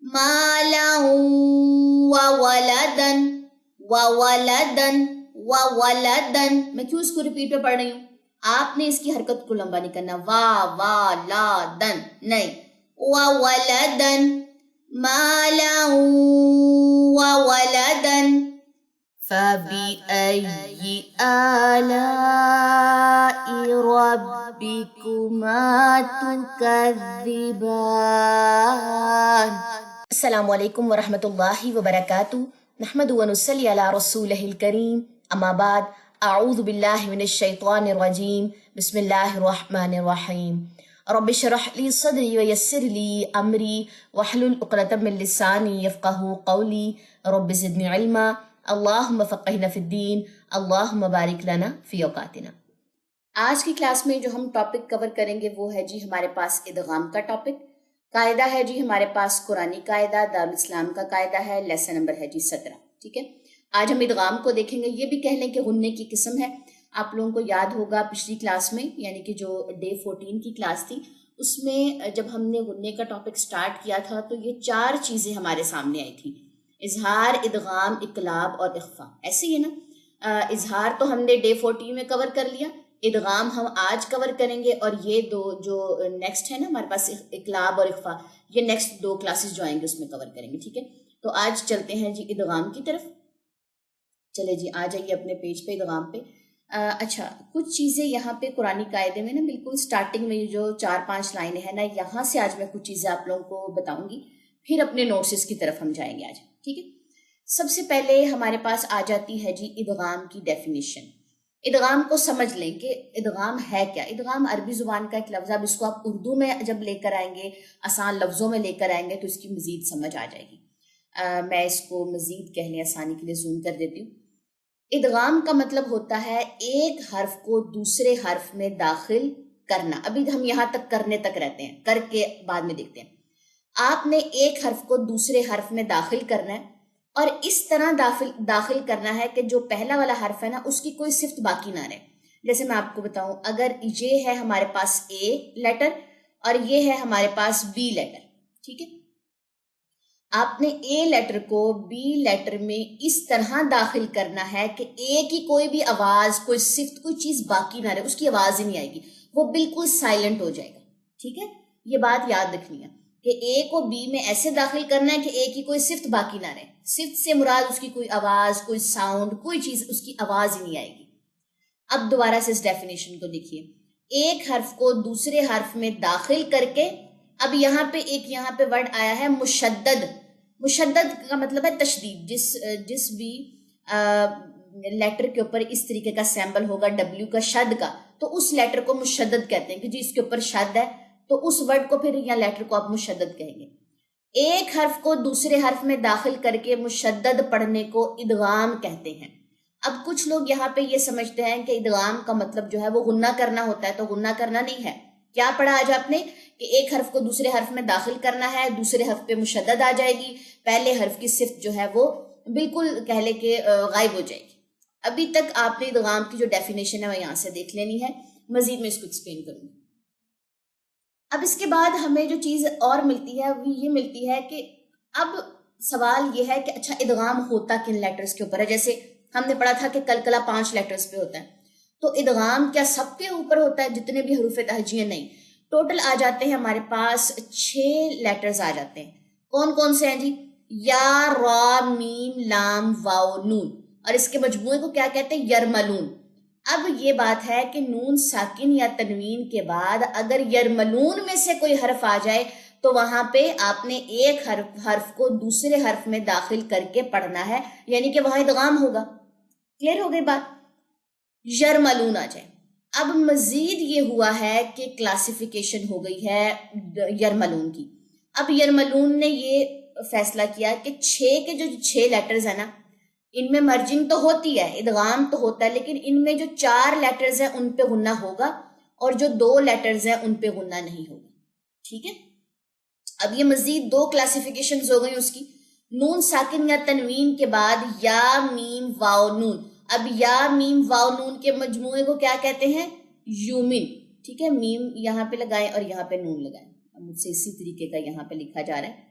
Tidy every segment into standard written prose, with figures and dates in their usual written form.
مالا وولدن وولدن وولدن. میں کیوں اس کو ریپیٹ پہ پڑھ رہی ہوں؟ آپ نے اس کی حرکت کو لمبا نہیں کرنا. وا نہیں. وولدن مالا وولدن. فَبِأَيِّ آلَاءِ رَبِّكُمَا تُكَذِّبَانِ. السلام علیکم ورحمۃ اللہ وبرکاتہ. نحمد ونصلی علی رسولہ الکریم. اما بعد، اعوذ باللہ من الشیطان الرجیم. بسم اللہ الرحمن الرحیم. رب اشرح لی صدری ویسر لی امری واحلل عقدۃ من لسانی یفقہوا قولی. رب زدنی علما. اللہم فقہنا فی الدین. اللہم بارک لنا فی اوقاتنا. آج کی کلاس میں جو ہم ٹاپک کور کریں گے وہ ہے جی ہمارے پاس ادغام کا ٹاپک. قاعدہ ہے جی ہمارے پاس قرآنی قاعدہ، دارالاسلام کا قاعدہ ہے، لیسن نمبر ہے جی 17. ٹھیک ہے، آج ہم ادغام کو دیکھیں گے. یہ بھی کہہ لیں کہ غننے کی قسم ہے. آپ لوگوں کو یاد ہوگا پچھلی کلاس میں، یعنی کہ جو ڈے 14 کی کلاس تھی، اس میں جب ہم نے غننے کا ٹاپک سٹارٹ کیا تھا تو یہ 4 چیزیں ہمارے سامنے آئی تھی: اظہار، ادغام، اقلاب اور اخفا. ایسے ہی ہے نا. اظہار تو ہم نے ڈے 14 میں کور کر لیا، ادغام ہم آج کور کریں گے، اور یہ دو جو نیکسٹ ہے نا ہمارے پاس اقلاب اور اخفا، یہ نیکسٹ 2 کلاسز جو آئیں گے اس میں کور کریں گے. ٹھیک ہے، تو آج چلتے ہیں جی ادغام کی طرف. چلے جی آ جائیے اپنے پیج پہ ادغام پہ. اچھا، کچھ چیزیں یہاں پہ قرآنی قاعدے میں نا بالکل سٹارٹنگ میں جو 4-5 لائنیں ہیں نا، یہاں سے آج میں کچھ چیزیں آپ لوگوں کو بتاؤں گی، پھر اپنے نوٹس کی طرف ہم جائیں گے آج. ٹھیک ہے، سب سے پہلے ہمارے پاس آ جاتی ہے جی ادغام کی ڈیفینیشن. ادغام کو سمجھ لیں کہ ادغام ہے کیا. ادغام عربی زبان کا ایک لفظ ہے. اب اس کو آپ اردو میں جب لے کر آئیں گے، آسان لفظوں میں لے کر آئیں گے، تو اس کی مزید سمجھ آ جائے گی. میں اس کو مزید کہنے آسانی کے لیے زوم کر دیتی ہوں. ادغام کا مطلب ہوتا ہے ایک حرف کو دوسرے حرف میں داخل کرنا. ابھی ہم یہاں تک کرنے تک رہتے ہیں، کر کے بعد میں دیکھتے ہیں. آپ نے ایک حرف کو دوسرے حرف میں داخل کرنا ہے، اور اس طرح داخل کرنا ہے کہ جو پہلا والا حرف ہے نا اس کی کوئی صفت باقی نہ رہے. جیسے میں آپ کو بتاؤں، اگر یہ ہے ہمارے پاس اے لیٹر اور یہ ہے ہمارے پاس بی لیٹر. ٹھیک ہے، آپ نے اے لیٹر کو بی لیٹر میں اس طرح داخل کرنا ہے کہ اے کی کوئی بھی آواز، کوئی صفت، کوئی چیز باقی نہ رہے. اس کی آواز ہی نہیں آئے گی، وہ بالکل سائلنٹ ہو جائے گا. ٹھیک ہے، یہ بات یاد رکھنی ہے کہ اے کو بی میں ایسے داخل کرنا ہے کہ اے کی کوئی صفت باقی نہ رہے. صفت سے مراد اس کی کوئی آواز، کوئی ساؤنڈ، کوئی چیز، اس کی آواز ہی نہیں آئے گی. اب دوبارہ سے اس ڈیفینیشن کو دیکھیے. ایک حرف کو دوسرے حرف میں داخل کر کے، اب یہاں پہ ورڈ آیا ہے مشدد. مشدد کا مطلب ہے تشدید. جس بھی لیٹر کے اوپر اس طریقے کا سیمبل ہوگا ڈبلیو کا، شد کا، تو اس لیٹر کو مشدد کہتے ہیں کہ جی اس کے اوپر شد ہے، تو اس ورڈ کو پھر یا لیٹر کو آپ مشدد کہیں گے. ایک حرف کو دوسرے حرف میں داخل کر کے مشدد پڑھنے کو ادغام کہتے ہیں. اب کچھ لوگ یہاں پہ یہ سمجھتے ہیں کہ ادغام کا مطلب جو ہے وہ غنہ کرنا ہوتا ہے، تو غنہ کرنا نہیں ہے. کیا پڑھا آج آپ نے کہ ایک حرف کو دوسرے حرف میں داخل کرنا ہے، دوسرے حرف پہ مشدد آ جائے گی، پہلے حرف کی صفت جو ہے وہ بالکل کہہ لے کہ غائب ہو جائے گی. ابھی تک آپ نے ادغام کی جو ڈیفینیشن ہے وہ یہاں سے دیکھ لینی ہے، مزید میں اس کو ایکسپلین کروں گی. اب اس کے بعد ہمیں جو چیز اور ملتی ہے وہ یہ ملتی ہے کہ اب سوال یہ ہے کہ اچھا ادغام ہوتا کن لیٹرز کے اوپر ہے. جیسے ہم نے پڑھا تھا کہ کلکلا 5 لیٹرز پہ ہوتا ہے، تو ادغام کیا سب کے اوپر ہوتا ہے جتنے بھی حروف تہجیہ؟ نہیں، ٹوٹل آ جاتے ہیں ہمارے پاس 6 لیٹرز آ جاتے ہیں. کون کون سے ہیں جی؟ یا، را، میم، لام، واو، نون، اور اس کے مجموعے کو کیا کہتے ہیں؟ یرملون. اب یہ بات ہے کہ نون ساکن یا تنوین کے بعد اگر یرملون میں سے کوئی حرف آ جائے تو وہاں پہ آپ نے ایک حرف کو دوسرے حرف میں داخل کر کے پڑھنا ہے، یعنی کہ وہاں ادغام ہوگا. کلیئر ہو گئی بات؟ یرملون آ جائے. اب مزید یہ ہوا ہے کہ کلاسیفیکیشن ہو گئی ہے یرملون کی. اب یرملون نے یہ فیصلہ کیا کہ 6 کے جو 6 لیٹرز ہیں نا، ان میں مرجنگ تو ہوتی ہے، ادغام تو ہوتا ہے، لیکن ان میں جو 4 لیٹرز ہیں ان پہ غنہ ہوگا، اور جو 2 لیٹرز ہیں ان پہ غنہ نہیں ہوگا. ٹھیک ہے، اب یہ مزید 2 کلاسیفیکیشنز ہو گئی اس کی. نون ساکن یا تنوین کے بعد یا، میم، واو، نون. اب یا، میم، واو، نون کے مجموعے کو کیا کہتے ہیں؟ یومن. ٹھیک ہے، میم یہاں پہ لگائیں اور یہاں پہ نون لگائیں. اب مجھ سے اسی طریقے کا یہاں پہ لکھا جا رہا ہے،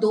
2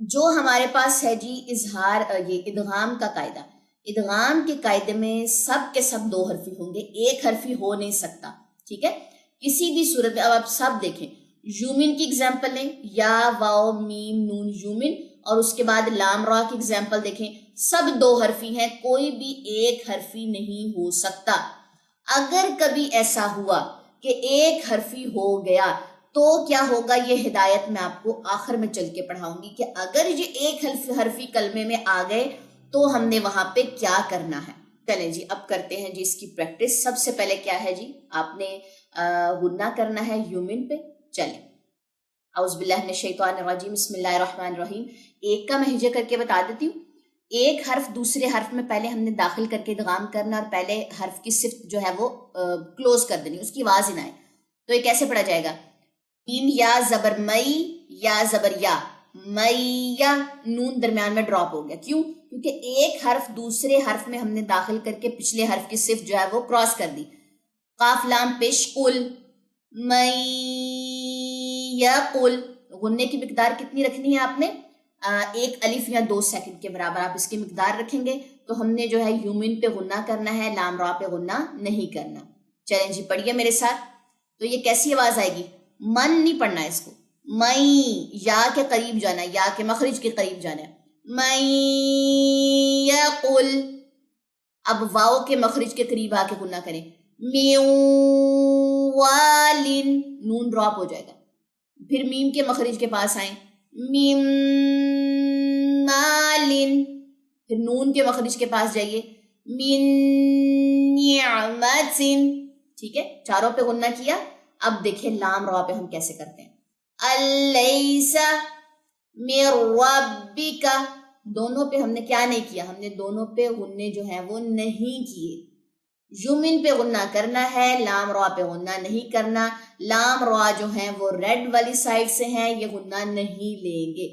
جو ہمارے پاس ہے جی اظہار، یہ ادغام کا قاعدہ، ادغام کے قاعدے میں سب کے سب دو حرفی ہوں گے، ایک حرفی ہو نہیں سکتا، ٹھیک ہے، کسی بھی صورت میں۔ اب آپ سب دیکھیں، یومن کی اگزامپل لیں، یا واو میم نون یومن، اور اس کے بعد لام را کی اگزامپل دیکھیں، سب دو حرفی ہیں، کوئی بھی ایک حرفی نہیں ہو سکتا۔ اگر کبھی ایسا ہوا کہ ایک حرفی ہو گیا تو کیا ہوگا، یہ ہدایت میں آپ کو آخر میں چل کے پڑھاؤں گی کہ اگر یہ ایک حرفی کلمے میں آ گئے تو ہم نے وہاں پہ کیا کرنا ہے۔ چلیں جی اب کرتے ہیں جی اس کی پریکٹس۔ سب سے پہلے کیا ہے جی، آپ نے غنہ کرنا ہے یومن پہ۔ چلیں، اعوذ باللہ من الشیطان الرجیم، بسم اللہ الرحمن الرحیم۔ ایک کا میں ہجے کر کے بتا دیتی ہوں۔ ایک حرف دوسرے حرف میں پہلے ہم نے داخل کر کے ادغام کرنا، اور پہلے حرف کی صرف جو ہے وہ کلوز کر دینی، اس کی آواز ہی نہ آئے۔ تو یہ کیسے پڑھا جائے گا؟ میم یا زبر مئی، یا زبر یا، میہ، نون درمیان میں ڈراپ ہو گیا، کیوں؟ کیونکہ ایک حرف دوسرے حرف میں ہم نے داخل کر کے پچھلے حرف کی صرف جو ہے وہ کراس کر دی۔ قاف لام پیش، قل، یقل، غنے کی مقدار کتنی رکھنی ہے آپ نے؟ ایک الف یا 2 سیکنڈ کے برابر آپ اس کی مقدار رکھیں گے۔ تو ہم نے جو ہے یومن پہ غنہ کرنا ہے، لام را پہ غنہ نہیں کرنا۔ چلیں جی پڑھیے میرے ساتھ۔ تو یہ کیسی آواز آئے گی؟ من نہیں پڑھنا ہے اس کو، مئی، یا کے قریب جانا ہے، یا کے مخرج کے قریب جانا ہے، مئی یقل۔ اب واؤ کے مخرج کے قریب آ کے غنہ کریں، میوں والن، نون ڈراپ ہو جائے گا۔ پھر میم کے مخرج کے پاس آئیں، میم مالن، پھر نون کے مخرج کے پاس جائیے، من نعمتن، ٹھیک ہے، چاروں پہ غنہ کیا۔ اب دیکھیں لام را پہ ہم کیسے کرتے ہیں، الیس من ربک، دونوں پہ ہم نے کیا نہیں کیا، ہم نے دونوں پہ غنے جو ہیں وہ نہیں کیے۔ یومن پہ غنہ کرنا ہے، لام را پہ غنہ نہیں کرنا۔ لام را جو ہیں وہ ریڈ والی سائڈ سے ہیں، یہ غنہ نہیں لیں گے،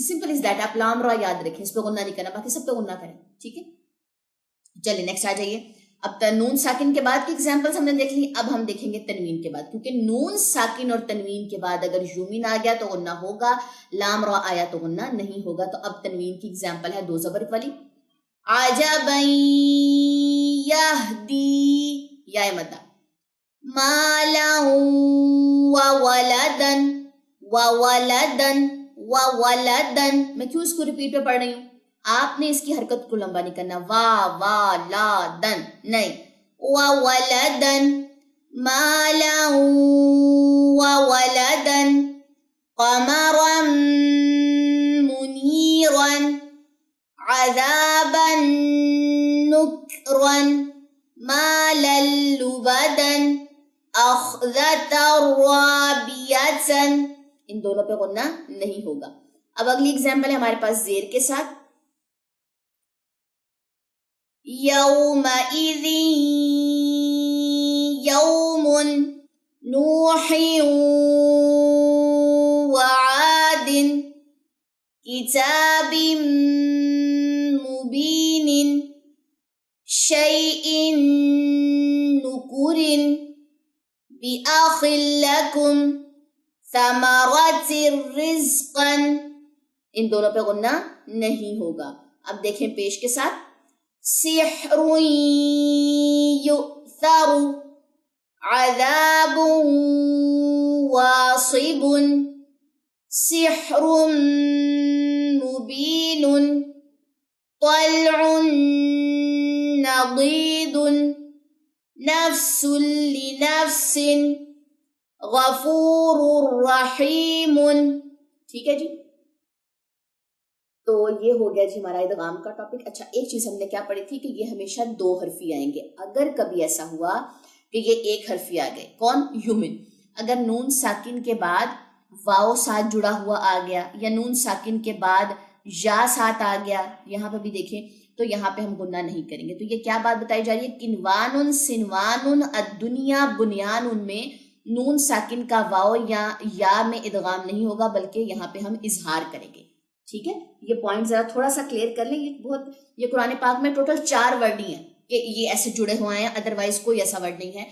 سمپل از دیٹ۔ آپ لام را یاد رکھیں، اس پہ غنہ نہیں کرنا، باقی سب پہ غنہ کریں، ٹھیک ہے۔ چلیے نیکسٹ آ جائیے۔ اب نون ساکن کے بعد کی ایگزامپلس ہم نے دیکھ لی، اب ہم دیکھیں گے تنوین کے بعد، کیونکہ نون ساکن اور تنوین کے بعد اگر یومن آ گیا تو غنہ ہوگا، لام را آیا تو غنہ نہیں ہوگا۔ تو اب تنوین کی ایگزامپل ہے 2 زبر والی، عجبا یہدی، یا مدہ، مالا وولدن، وولدن، وولدن۔ میں کیوں اس کو ریپیٹ پہ پڑھ رہی ہوں؟ آپ نے اس کی حرکت کو لمبا نہیں کرنا، وا وا لا دن نہیں، وولدن، مالا وولدن، قمرا منیرا، عذابا نکرا، مالا لبدا، اخذتا رابیتا۔ ان دونوں پہ غنہ نہیں ہوگا۔ اب اگلی ایگزامپل ہے ہمارے پاس زیر کے ساتھ، یومئذ یوم نوح وعاد، کتاب مبین، شیء نکر، بأخ لکم، ثمرۃ رزقا۔ ان دونوں پہ غنہ نہیں ہوگا۔ اب دیکھیں پیش کے ساتھ، سحر یؤثر، عذاب واصب، سحر مبین، طلع نضید، نفس لنفس، غفور رحیم۔ ٹھیک ہے جی، تو یہ ہو گیا جی ہمارا ادغام کا ٹاپک۔ اچھا ایک چیز ہم نے کیا پڑھی تھی کہ یہ ہمیشہ 2 حرفی آئیں گے۔ اگر کبھی ایسا ہوا کہ یہ 1 حرفی آ گئے، کون؟ یومن، اگر نون ساکن کے بعد واو ساتھ جڑا ہوا آ گیا، یا نون ساکن کے بعد یا ساتھ آ گیا، یہاں پہ بھی دیکھیں تو یہاں پہ ہم غنہ نہیں کریں گے۔ تو یہ کیا بات بتائی جا رہی ہے؟ کنوان سنوان الدنیا بنیان، ان میں نون ساکن کا واو یا میں ادغام نہیں ہوگا، بلکہ یہاں پہ ہم اظہار کریں گے، ٹھیک ہے۔ یہ پوائنٹ ذرا تھوڑا سا کلیئر کر لیں، یہ قرآن پاک میں ٹوٹل 4 ورڈ ہی ہیں کہ یہ ایسے جڑے ہوئے ہیں، ادروائز کوئی ایسا ورڈ نہیں ہے۔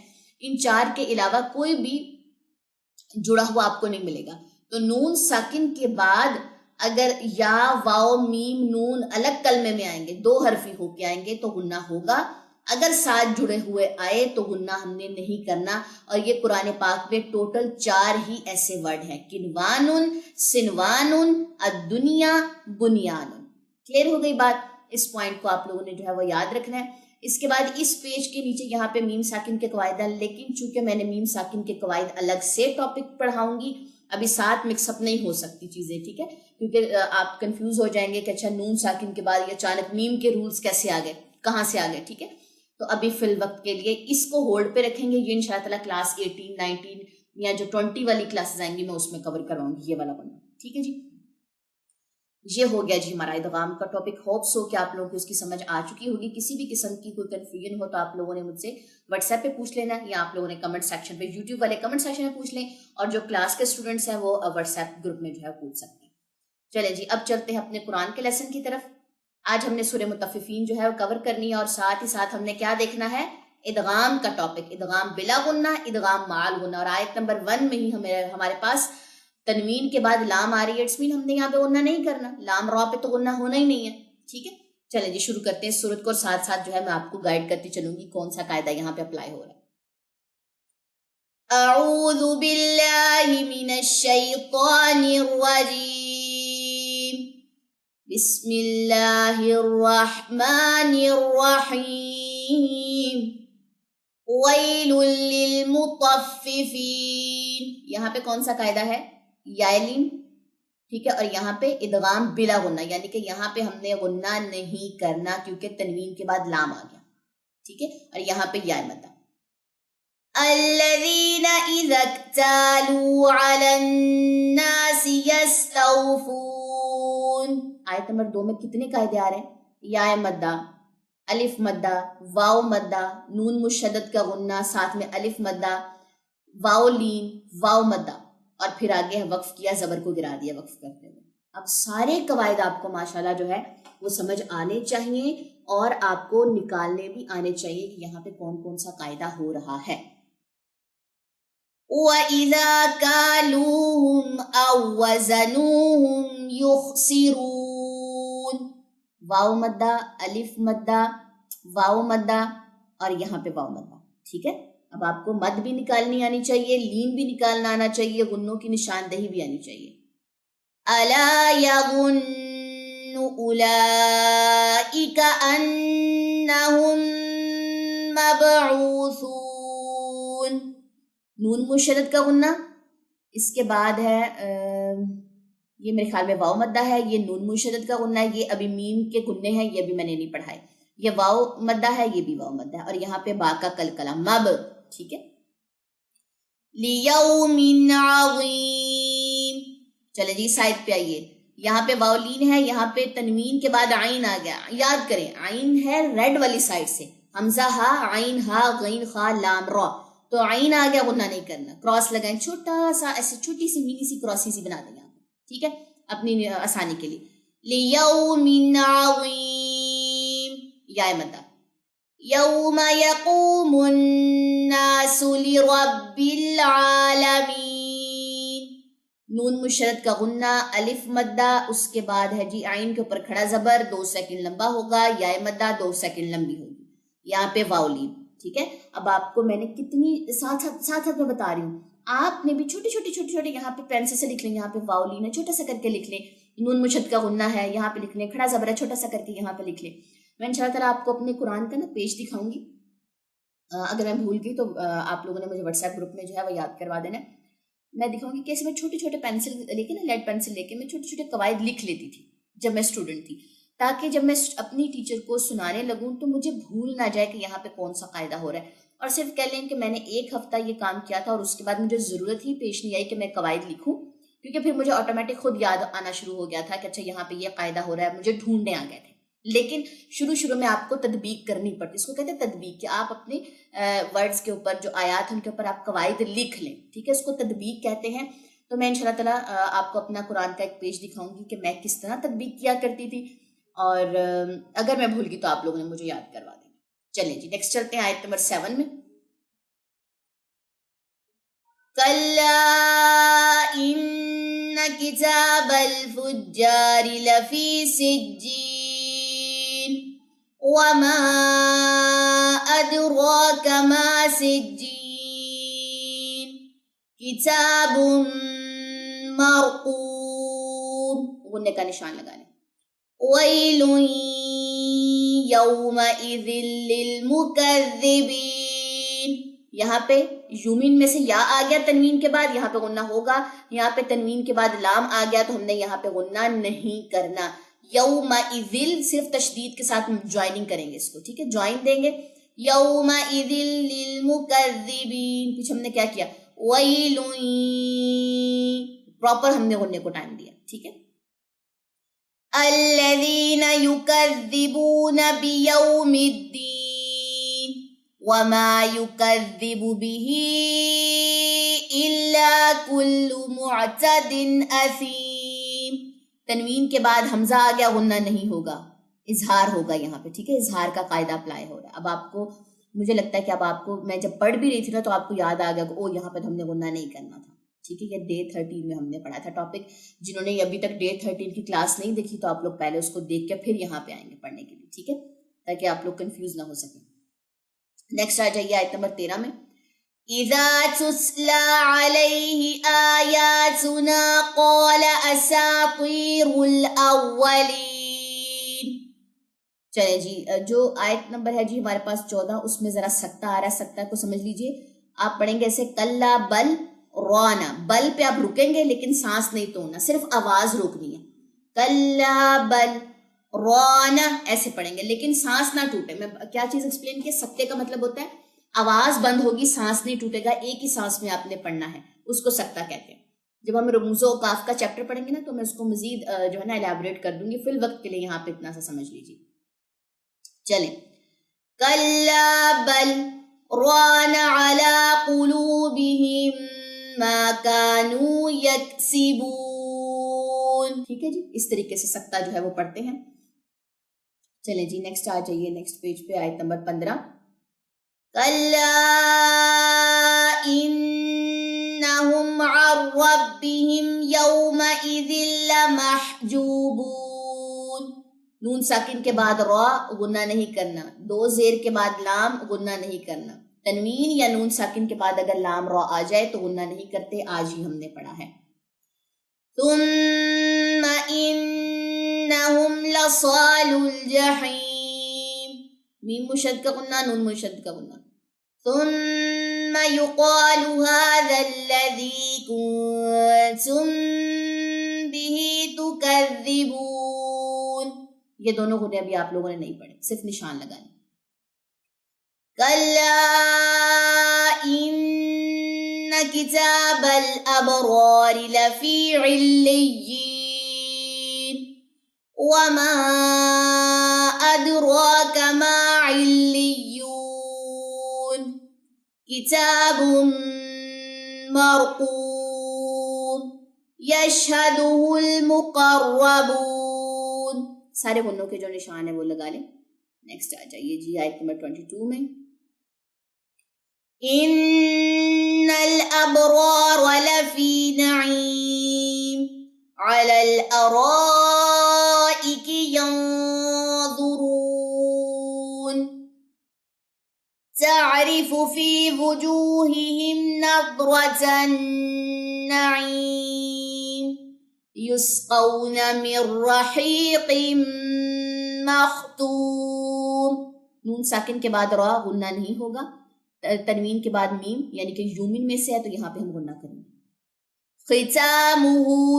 ان 4 کے علاوہ کوئی بھی جڑا ہوا آپ کو نہیں ملے گا۔ تو نون ساکن کے بعد اگر یا واو میم نون الگ کلمے میں آئیں گے، 2 حرفی ہو کے آئیں گے تو غنہ ہوگا، اگر ساتھ جڑے ہوئے آئے تو غنہ ہم نے نہیں کرنا۔ اور یہ قرآن پاک میں ٹوٹل 4 ہی ایسے ورڈ ہیں، کنوان، سنوان، الدنیا، بنیان۔ کلیئر ہو گئی بات؟ اس پوائنٹ کو آپ لوگوں نے جو ہے وہ یاد رکھنا ہے۔ اس کے بعد اس پیج کے نیچے یہاں پہ میم ساکن کے قواعد ہیں، لیکن چونکہ میں نے میم ساکن کے قواعد الگ سے ٹاپک پڑھاؤں گی، ابھی ساتھ مکس اپ نہیں ہو سکتی چیزیں، ٹھیک ہے؟ کیونکہ آپ کنفیوز ہو جائیں گے کہ اچھا نون ساکن کے بعد یہ اچانک میم کے رولز کیسے آ گئے، کہاں سے آ گئے، ٹھیک ہے؟ تو ابھی فی الوقت کے لیے اس کو ہولڈ پہ رکھیں گے، یہ انشاءاللہ تعالیٰ کلاس 18 19 یا جو 20 والی کلاسز آئیں گی میں اس میں کور کرواؤں گی یہ والا بننا، ٹھیک ہے جی؟ یہ ہو گیا جی ہمارا ادغام کا ٹاپک۔ ہوپس ہو کہ آپ لوگوں کو اس کی سمجھ آ چکی ہوگی۔ کسی بھی قسم کی کوئی کنفیوژن ہو تو آپ لوگوں نے مجھ سے واٹس ایپ پہ پوچھ لینا، یا آپ لوگوں نے کمنٹ سیکشن پہ، یوٹیوب والے کمنٹ سیکشن میں پوچھ لیں، اور جو کلاس کے اسٹوڈنٹس ہیں وہ واٹس ایپ گروپ میں جو ہے پوچھ سکتے ہیں۔ چلے جی اب چلتے ہیں اپنے قرآن کے لیسن کی طرف۔ آج ہم نے سورہ مطففین جو ہے وہ کور کرنی ہے، اور ساتھ ہی ساتھ ہم نے کیا دیکھنا ہے؟ ادغام کا ٹاپک، ادغام بلا غنہ، ادغام مال غنہ۔ اور آیت نمبر 1 میں ہی ہمارے پاس تنوین کے بعد لام آ رہی ہے، اٹس مین ہم نے یہاں پہ غنہ نہیں کرنا، لام را پہ تو غنہ ہونا ہی نہیں ہے، ٹھیک ہے؟ چلیں جی شروع کرتے ہیں سورت کو، اور ساتھ ساتھ جو ہے میں آپ کو گائیڈ کرتی چلوں گی کون سا قاعدہ یہاں پہ اپلائی ہو رہا ہے۔ اعوذ باللہ من الشیطان الرجیم، بسم اللہ الرحمن الرحیم، ویل للمطففین۔ یہاں پہ کون سا قاعدہ ہے؟ یائلین، ٹھیک ہے؟ اور یہاں پہ ادغام بلا غنہ، یعنی کہ یہاں پہ ہم نے غنہ نہیں کرنا کیونکہ تنوین کے بعد لام آ گیا، ٹھیک ہے؟ اور یہاں پہ یا مدہ۔ الذین اذا اکتالوا علی الناس یستوفون۔ آیت نمبر 2 میں کتنے قاعدے آ رہے ہیں؟ یا مدہ، الف مدہ، واو مدہ، نون مشدد کا غنہ، ساتھ میں الف مدہ، واو لین، واو مدہ، اور پھر آگے وقف کیا، زبر کو گرا دیا وقف کرتے ہوئے۔ اب سارے قواعد آپ کو ماشاءاللہ جو ہے وہ سمجھ آنے چاہیے، اور آپ کو نکالنے بھی آنے چاہیے کہ یہاں پہ کون کون سا قاعدہ ہو رہا ہے۔ وَإِذَا كَالُوهُمْ أَوْ وَزَنُوهُمْ يُخْسِرُونَ۔ واو مدہ، الف مدہ، واو مدہ، اور یہاں پہ واو مدہ، ٹھیک ہے؟ اب آپ کو مد بھی نکالنی آنی چاہیے، لین بھی نکالنا آنا چاہیے، غنوں کی نشاندہی بھی آنی چاہیے۔ الا یظن اولئک انہم مبعوثون۔ نون مشدد کا غنہ، اس کے بعد ہے یہ میرے خیال میں واو مدہ ہے، یہ نون مشدد کا غنہ ہے، یہ ابھی میم کے غنے ہیں، یہ بھی میں نے نہیں پڑھائے، یہ واو مدہ ہے، یہ بھی واو مدہ ہے، اور یہاں پہ با کا کلکلہ مب، ٹھیک ہے؟ لیوم عظیم۔ چلے جی سائڈ پہ آئیے، یہاں پہ واو لین ہے، یہاں پہ تنوین کے بعد عین آ گیا، یاد کریں عین ہے ریڈ والی سائڈ سے، حمزہ ہا، عین ہا، غین خا، لام را، تو عین آ گیا، غنہ نہیں کرنا، کراس لگائیں، چھوٹا سا ایسے چھوٹی سی منی سی کراسی سی بنا دیں یہاں پہ، ٹھیک ہے؟ اپنی آسانی کے لیے۔ لیوم عظیم، یا مدہ۔ یوم یقوم الناس لرب العالمین۔ نون مشدد کا غنہ، الف مدہ، اس کے بعد ہے جی عین کے اوپر کھڑا زبر، 2 سیکنڈ لمبا ہوگا، یا مدہ 2 سیکنڈ لمبی ہوگی، یہاں پہ واولین، ٹھیک ہے؟ اب آپ کو میں نے کتنی ساتھ ساتھ میں بتا رہی ہوں، آپ نے بھی چھوٹے چھوٹے یہاں پہ پینسل سے لکھ لیں، یہاں پہ واولین ہے چھوٹا سا کر کے لکھ لیں، نون مشدد کا غنہ ہے یہاں پہ لکھ لیں، کھڑا زبر ہے چھوٹا سا کر کے یہاں پہ لکھ لیں۔ میں انشاءاللہ تعالیٰ آپ کو اپنے قرآن کا نا پیج دکھاؤں گی، اگر میں بھول گئی تو آپ لوگوں نے مجھے واٹس ایپ گروپ میں جو ہے وہ یاد کروا دینا۔ میں دکھاؤں گی کیسے میں چھوٹے چھوٹے پینسل لے کے نا، لیڈ پینسل لے کے میں چھوٹے چھوٹے قواعد لکھ لیتی تھی جب میں اسٹوڈنٹ تھی، تاکہ جب میں اپنی ٹیچر کو سنانے لگوں تو مجھے بھول نہ جائے کہ یہاں پہ کون سا قاعدہ ہو رہا ہے، اور صرف کہہ لیں کہ میں نے 1 ہفتہ یہ کام کیا تھا، اور اس کے بعد مجھے ضرورت ہی پیش نہیں آئی کہ میں قواعد لکھوں، کیونکہ پھر مجھے آٹومیٹک خود یاد آنا شروع ہو گیا تھا کہ اچھا یہاں پہ یہ قاعدہ ہو رہا ہے، مجھے ڈھونڈنے آ گئے تھے۔ لیکن شروع میں آپ کو تطبیق کرنی پڑتی، اس کو کہتے ہیں تطبیق، کہ آپ اپنے ورڈز کے اوپر جو آیات ہیں ان کے اوپر آپ قواعد لکھ لیں، ٹھیک ہے؟ اس کو تطبیق کہتے ہیں۔ تو میں انشاءاللہ تعالیٰ آپ کو اپنا قرآن کا ایک پیج دکھاؤں گی کہ میں کس طرح تطبیق کیا کرتی تھی، اور اگر میں بھول گئی تو آپ لوگوں نے مجھے یاد کروا دینا۔ چلیں جی نیکسٹ چلتے ہیں آیت نمبر 7 میں۔ کَلَّا إِنَّ كتاب الفجار لفي سجين وما أدراك ما سجين كتاب مرقوم. غننے کا نشان لگا لیں. ويل يومئذ للمكذبين. یہاں پہ یومین میں سے یا آ گیا تنوین کے بعد، یہاں پہ غنہ ہوگا. یہاں پہ تنوین کے بعد لام آ گیا تو ہم نے یہاں پہ غنہ نہیں کرنا. یومئذ صرف تشدید کے ساتھ جوائننگ کریں گے اس کو، ٹھیک ہے، جوائن دیں گے. یومئذ للمکذبین، پیچھے ہم نے کیا کیا، ویل، پراپر ہم نے غننے کو ٹائم دیا، ٹھیک ہے. الذین یکذبون بیوم الدین وما یکذب به الا کل معتد اثیم. تنوین کے بعد حمزہ آ گیا، غنہ نہیں ہوگا، اظہار ہوگا یہاں پہ، ٹھیک ہے. اظہار کا قاعدہ اپلائی ہو رہا ہے. اب آپ کو، مجھے لگتا ہے کہ اب آپ کو، میں جب پڑھ بھی رہی تھی نا تو آپ کو یاد آ گیا کہ او یہاں پہ ہم نے غنہ نہیں کرنا تھا، ٹھیک ہے. یہ ڈے 13 میں ہم نے پڑھا تھا ٹاپک. جنہوں نے ابھی تک ڈے 13 کی کلاس نہیں دیکھی تو آپ لوگ پہلے اس کو دیکھ کے پھر یہاں پہ آئیں گے پڑھنے کے لیے، ٹھیک ہے، تاکہ آپ لوگ کنفیوز نہ ہو سکیں. نیکسٹ آ جائیے آیت نمبر 13 میں. اذا تتلى عليه آیاتنا قال اساطیر الاولین. چلیں جی، جو آیت نمبر ہے جی ہمارے پاس 14، اس میں ذرا سکتہ آ رہا ہے، سکتہ کو سمجھ لیجئے. آپ پڑھیں گے ایسے کلا بل رانا، بل پہ آپ رکیں گے لیکن سانس نہیں توڑنا، صرف آواز روکنی ہے. کلا بل رانا ایسے پڑھیں گے لیکن سانس نہ ٹوٹے. میں کیا چیز ایکسپلین کی، سکتے کا مطلب ہوتا ہے آواز بند ہوگی، سانس نہیں ٹوٹے گا، ایک ہی سانس میں آپ نے پڑھنا ہے، اس کو سکتہ کہتے ہیں. جب ہم رموز و اوقاف کا چیپٹر پڑھیں گے نا تو میں اس کو مزید جو ہے نا الیبوریٹ کر دوں گی. فی الوقت کے لیے یہاں پہ اتنا سا سمجھ لیجیے. چلیں، کلا بل ران علی قلوبہم ما کانوا یکسبون. ٹھیک ہے جی، اس طریقے سے سکتہ جو ہے وہ پڑھتے ہیں. چلیں جی نیکسٹ آ جائیے، نیکسٹ پیج پہ آیت نمبر 15. کلا انہم عن ربہم یومئذ لمحجوبون. نون ساکن کے بعد را غنہ نہیں کرنا، دو زیر کے بعد لام غنہ نہیں کرنا. تنوین یا نون ساکن کے بعد اگر لام را آ جائے تو غنہ نہیں کرتے، آج ہی ہم نے پڑھا ہے. ثم انہم لصال الجحیم. میم مشد کا غنہ، نون مشد کا غنہ. ثم يقال هذا الذي كنتم به تكذبون. یہ دونوں غنے ابھی آپ لوگوں نے نہیں پڑھے، صرف نشان لگانے. کلا ان کتاب الابرار لفی علیین وما ادراک ما علیون کتاب مرقوم یشہدہ المقربون. سارے غنوں کے جو نشان ہے وہ لگا لیں. نیکسٹ آ جائیے جی آیت نمبر 22 میں. ان الابرار لفی نعیم علی الارائک ينظرون تعرف فی وجوہہم نضرة النعیم یسقون من رحیق مختوم. نون ساکن کے بعد را غنہ نہیں ہوگا، تنوین کے بعد میم یعنی کہ یومن میں سے ہے تو یہاں پہ ہم غنہ کریں گے. ختامہ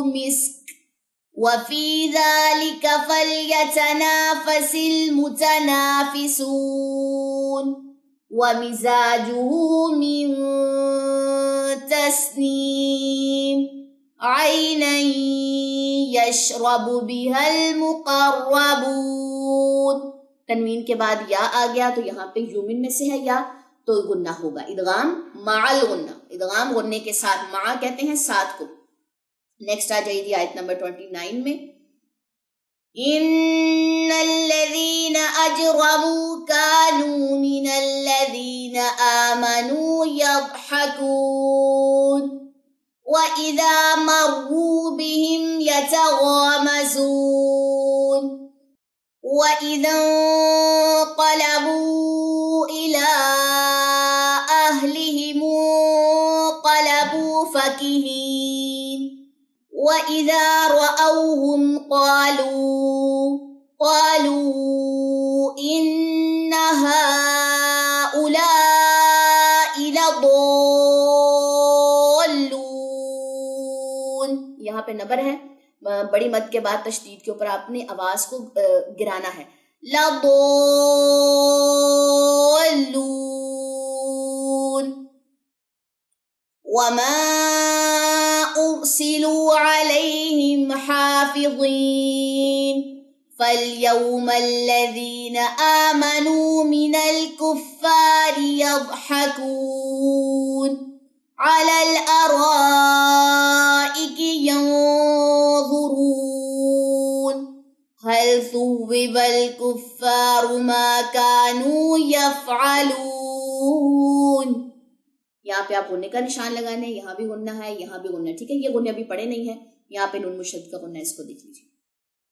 مسک وفی ذلک فلیتنافس المتنافسون ومزاجہ من تسنیم عینا یشرب بها المقربون. تنوین کے بعد یا آ گیا تو یہاں پہ یومن میں سے ہے یا تو غنہ ہوگا. ادغام مع الغنہ، ادغام غننے کے ساتھ، مع کہتے ہیں ساتھ کو. نیکسٹ آ جائیے آیت نمبر 29 میں. ان الذین اجرموا كانوا من الذین آمنوا یضحکون وَإِذَا مَرُّوا بِهِمْ يَتَغَامَزُونَ وَإِذَا انقَلَبُوا إِلَىٰ أَهْلِهِمُ انقَلَبُوا فَكِهِينَ وَإِذَا رَأَوْهُمْ قَالُوا إِنَّ هَٰؤُلَاءِ لَضَالُّونَ. یہاں پہ نبر ہے، بڑی مد کے بعد تشدید کے اوپر آپ نے آواز کو گرانا ہے. لَضَالُّونَ. وَمَا أُرْسِلُوا عَلَيْهِمْ حَافِظِينَ فَالْيَوْمَ الَّذِينَ آمَنُوا مِنَ الْكُفَّارِ يَضْحَكُونَ عَلَى الْأَرَائِكِ يَنظُرُونَ هَلْ ثُوِّبَ الْكُفَّارُ مَا كَانُوا يَفْعَلُونَ. یہاں پہ آپ غننے کا نشان لگانے ہیں، یہاں بھی غنہ ہے، یہاں بھی غنہ. ٹھیک ہے، یہ غننے ابھی پڑے نہیں ہیں، یہاں پہ نون مشدد کا غنہ، اس کو دیکھ لیجیے.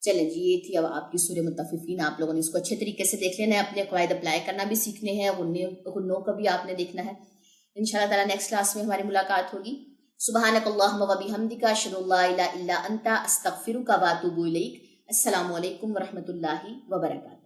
چلیں جی، یہ تھی اب آپ کی سورہ مطففین. آپ لوگوں نے اس کو اچھے طریقے سے دیکھ لینا ہے، اپنے قواعد اپلائی کرنا بھی سیکھنے ہیں، غنوں کا بھی آپ نے دیکھنا ہے. انشاءاللہ تعالیٰ نیکسٹ کلاس میں ہماری ملاقات ہوگی. سبحانک اللہم و بحمدک، اشہد ان لا الہ الا انت، استغفرک و اتوب الیک. السلام علیکم ورحمۃ اللہ وبرکاتہ.